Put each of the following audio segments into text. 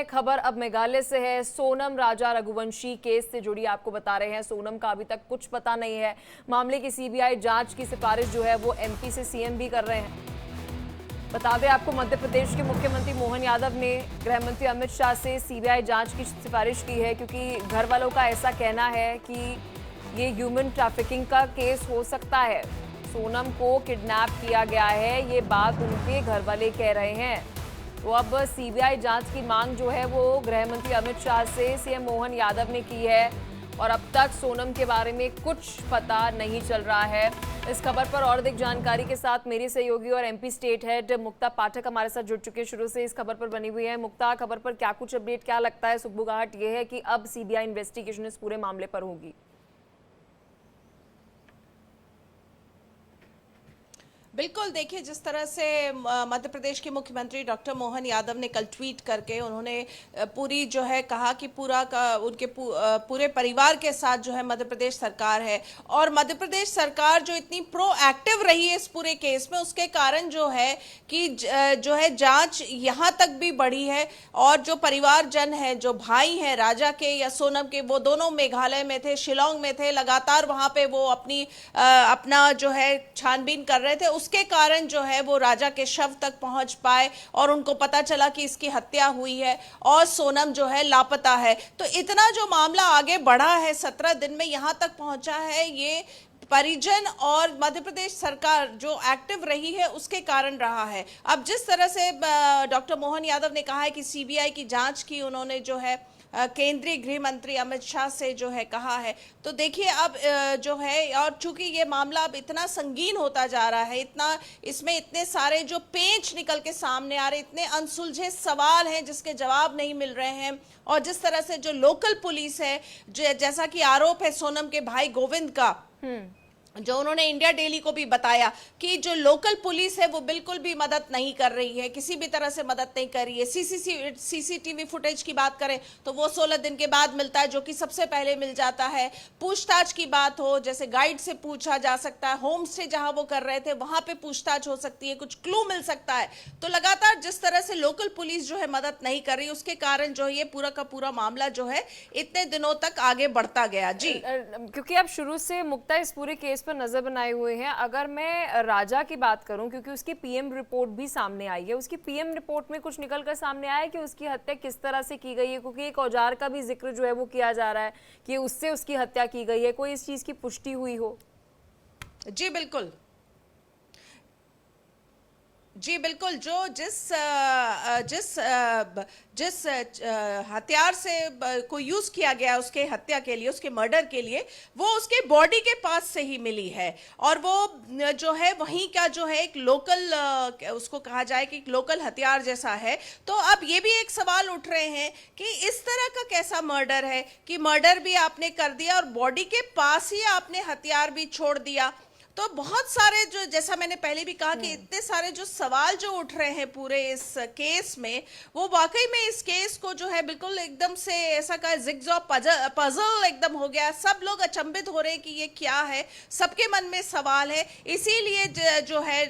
समय खबर अब मेघालय से है। सोनम राजा रघुवंशी केस से जुड़ी आपको बता रहे हैं। सोनम का अभी तक कुछ पता नहीं है। मामले की सीबीआई जांच की सिफारिश जो है वो एमपी से सीएम भी कर रहे हैं। बता दें आपको, मध्य प्रदेश के मुख्यमंत्री मोहन यादव ने गृह मंत्री अमित शाह से सीबीआई जांच की सिफारिश की है, क्योंकि घर वालों का ऐसा कहना है कि ये ह्यूमन ट्रैफिकिंग का केस हो सकता है। सोनम को किडनैप किया गया है, ये बात उनके घर वाले कह रहे हैं। तो अब सीबीआई जांच की मांग जो है वो गृह मंत्री अमित शाह से सीएम मोहन यादव ने की है, और अब तक सोनम के बारे में कुछ पता नहीं चल रहा है। इस खबर पर और अधिक जानकारी के साथ मेरी सहयोगी और एमपी स्टेट हेड मुक्ता पाठक हमारे साथ जुड़ चुके हैं, शुरू से इस खबर पर बनी हुई है। मुक्ता, खबर पर क्या कुछ अपडेट, क्या लगता है? सुगबुगाहट ये है कि अब सीबीआई इन्वेस्टिगेशन इस पूरे मामले पर होगी। बिल्कुल, देखिए जिस तरह से मध्य प्रदेश के मुख्यमंत्री डॉक्टर मोहन यादव ने कल ट्वीट करके उन्होंने पूरी जो है कहा कि उनके पूरे परिवार के साथ जो है मध्य प्रदेश सरकार है, और मध्य प्रदेश सरकार जो इतनी प्रोएक्टिव रही है इस पूरे केस में, उसके कारण जो है कि जो है जांच यहाँ तक भी बढ़ी है। और जो परिवारजन है, जो भाई हैं राजा के या सोनम के, वो दोनों मेघालय में थे, शिलोंग में थे, लगातार वहाँ पे वो अपना जो है छानबीन कर रहे थे। उसके कारण जो है वो राजा के शव तक पहुंच पाए और उनको पता चला कि इसकी हत्या हुई है और सोनम जो है लापता है। तो इतना जो मामला आगे बढ़ा है, 17 दिन में यहां तक पहुंचा है, ये परिजन और मध्य प्रदेश सरकार जो एक्टिव रही है उसके कारण रहा है। अब जिस तरह से डॉक्टर मोहन यादव ने कहा है कि सीबीआई की जांच की उन्होंने जो है केंद्रीय गृह मंत्री अमित शाह से जो है कहा है, तो देखिए अब जो है, और चूंकि ये मामला अब इतना संगीन होता जा रहा है, इसमें इतने सारे जो पेंच निकल के सामने आ रहे, इतने अनसुलझे सवाल हैं जिसके जवाब नहीं मिल रहे हैं। और जिस तरह से जो लोकल पुलिस है, जैसा कि आरोप है सोनम के भाई गोविंद का, जो उन्होंने इंडिया डेली को भी बताया कि जो लोकल पुलिस है वो बिल्कुल भी मदद नहीं कर रही है, किसी भी तरह से मदद नहीं कर रही है। सीसीटीवी फुटेज की बात करें तो वो 16 दिन के बाद मिलता है, जो कि सबसे पहले मिल जाता है। पूछताछ की बात हो, जैसे गाइड से पूछा जा सकता है, होम स्टे जहां वो कर रहे थे वहां पे पूछताछ हो सकती है, कुछ क्लू मिल सकता है। तो लगातार जिस तरह से लोकल पुलिस जो है मदद नहीं कर रही, उसके कारण जो ये पूरा का पूरा मामला जो है इतने दिनों तक आगे बढ़ता गया। जी, क्योंकि आप शुरू से मुक्ता इस पूरे केस पर नजर बनाए हुए हैं। अगर मैं राजा की बात करूं, क्योंकि उसकी पीएम रिपोर्ट भी सामने आई है, उसकी पीएम रिपोर्ट में कुछ निकलकर सामने आया है कि उसकी हत्या किस तरह से की गई है, क्योंकि एक औजार का भी जिक्र जो है वो किया जा रहा है कि उससे उसकी हत्या की गई है। कोई इस चीज की पुष्टि हुई हो? जी बिल्कुल, जी बिल्कुल, जो जिस हथियार से को यूज किया गया उसके हत्या के लिए, उसके मर्डर के लिए, वो उसके बॉडी के पास से ही मिली है। और वो जो है वहीं का जो है एक लोकल, उसको कहा जाए कि लोकल हथियार जैसा है। तो अब ये भी एक सवाल उठ रहे हैं कि इस तरह का कैसा मर्डर है कि मर्डर भी आपने कर दिया और बॉडी के पास ही आपने हथियार भी छोड़ दिया। तो बहुत सारे, जो जैसा मैंने पहले भी कहा कि इतने सारे जो सवाल जो उठ रहे हैं पूरे इस केस में, वो वाकई में इस केस को जो है बिल्कुल एकदम से ऐसा का जिगजॉ पजल एकदम हो गया। सब लोग अचंभित हो रहे हैं कि ये क्या है, सबके मन में सवाल है। इसीलिए जो है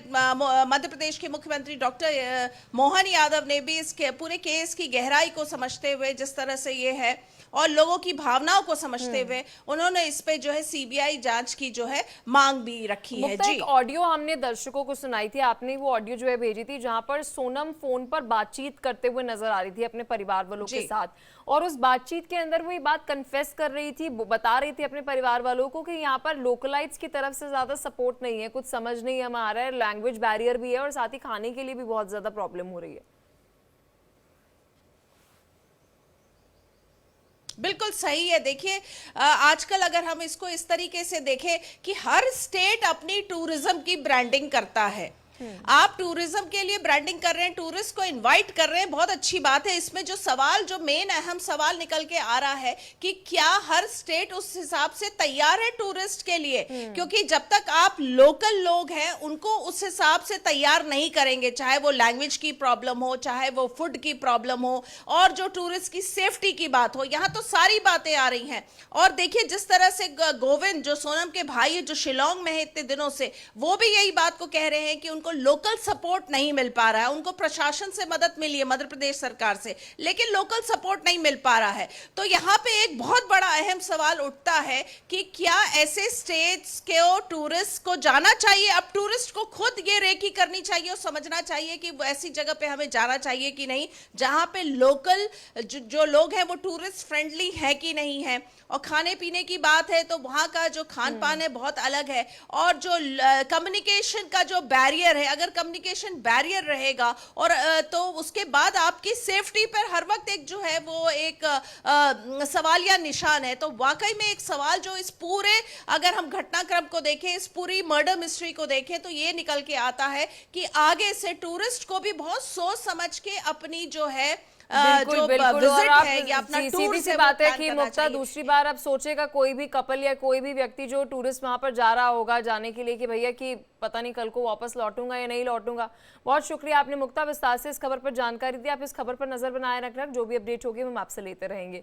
मध्य प्रदेश के मुख्यमंत्री डॉक्टर मोहन यादव ने भी इस पूरे केस की गहराई को समझते हुए, जिस तरह से ये है और लोगों की भावनाओं को समझते हुए, उन्होंने इस पे जो है सीबीआई जांच की जो है मांग भी रखी है। जी, एक ऑडियो हमने दर्शकों को सुनाई थी, आपने वो ऑडियो जो है भेजी थी, जहां पर सोनम फोन पर बातचीत करते हुए नजर आ रही थी अपने परिवार वालों के साथ, और उस बातचीत के अंदर वो ये बात कन्फेस कर रही थी, बता रही थी अपने परिवार वालों को कि यहाँ पर लोकलाइट्स की तरफ से ज्यादा सपोर्ट नहीं है, कुछ समझ नहीं हम आ रहा है, लैंग्वेज बैरियर भी है, और साथ ही खाने के लिए भी बहुत ज्यादा प्रॉब्लम हो रही है। बिल्कुल सही है। देखिए आजकल अगर हम इसको इस तरीके से देखें कि हर स्टेट अपनी टूरिज्म की ब्रांडिंग करता है, आप टूरिज्म के लिए ब्रांडिंग कर रहे हैं, टूरिस्ट को इनवाइट कर रहे हैं, बहुत अच्छी बात है। इसमें जो सवाल, जो मेन अहम सवाल निकल के आ रहा है कि क्या हर स्टेट उस हिसाब से तैयार है टूरिस्ट के लिए, क्योंकि जब तक आप लोकल लोग हैं उनको उस हिसाब से तैयार नहीं करेंगे, चाहे वो लैंग्वेज की प्रॉब्लम हो, चाहे वो फूड की प्रॉब्लम हो, और जो टूरिस्ट की सेफ्टी की बात हो, यहाँ तो सारी बातें आ रही हैं। और देखिए जिस तरह से गोविंद, जो सोनम के भाई जो शिलोंग में है इतने दिनों से, वो भी यही बात को कह रहे हैं कि उनको उनको लोकल सपोर्ट नहीं मिल पा रहा है। उनको प्रशासन से मदद मिली है, मध्य प्रदेश सरकार से, लेकिन लोकल सपोर्ट नहीं मिल पा रहा है। तो यहाँ पे एक बहुत बड़ा अहम सवाल उठता है कि क्या ऐसे स्टेट्स के टूरिस्ट को जाना चाहिए? अब टूरिस्ट को खुद ये रेकी करनी चाहिए और समझना चाहिए कि ऐसी जगह पे हमें जाना चाहिए कि नहीं, जहां पे लोकल जो लोग हैं वो टूरिस्ट फ्रेंडली है कि नहीं है। और खाने पीने की बात है तो वहां का जो खान पान है बहुत अलग है। और जो कम्युनिकेशन का जो बैरियर है, अगर कम्युनिकेशन बैरियर रहेगा और तो उसके बाद आपकी सेफ्टी पर हर वक्त एक जो है वो एक सवालिया निशान है। तो वाकई में एक सवाल जो इस पूरे, अगर हम घटनाक्रम को देखें, इस पूरी मर्डर मिस्ट्री को देखें, तो ये निकल के आता है कि आगे से टूरिस्ट को भी बहुत सोच समझ के अपनी जो है बिल्कुल जो बिल्कुल। और विजिट आप है या अपना टूर सीधी सी से बात है प्लान कि करना मुक्ता, चाहिए। दूसरी बार अब सोचेगा कोई भी कपल या कोई भी व्यक्ति जो टूरिस्ट वहां पर जा रहा होगा जाने के लिए कि भैया कि पता नहीं कल को वापस लौटूंगा या नहीं लौटूंगा। बहुत शुक्रिया आपने मुक्ता विस्तार से इस खबर पर जानकारी दी। आप इस खबर पर नजर बनाए रखना, जो भी अपडेट होगी हम आपसे लेते रहेंगे।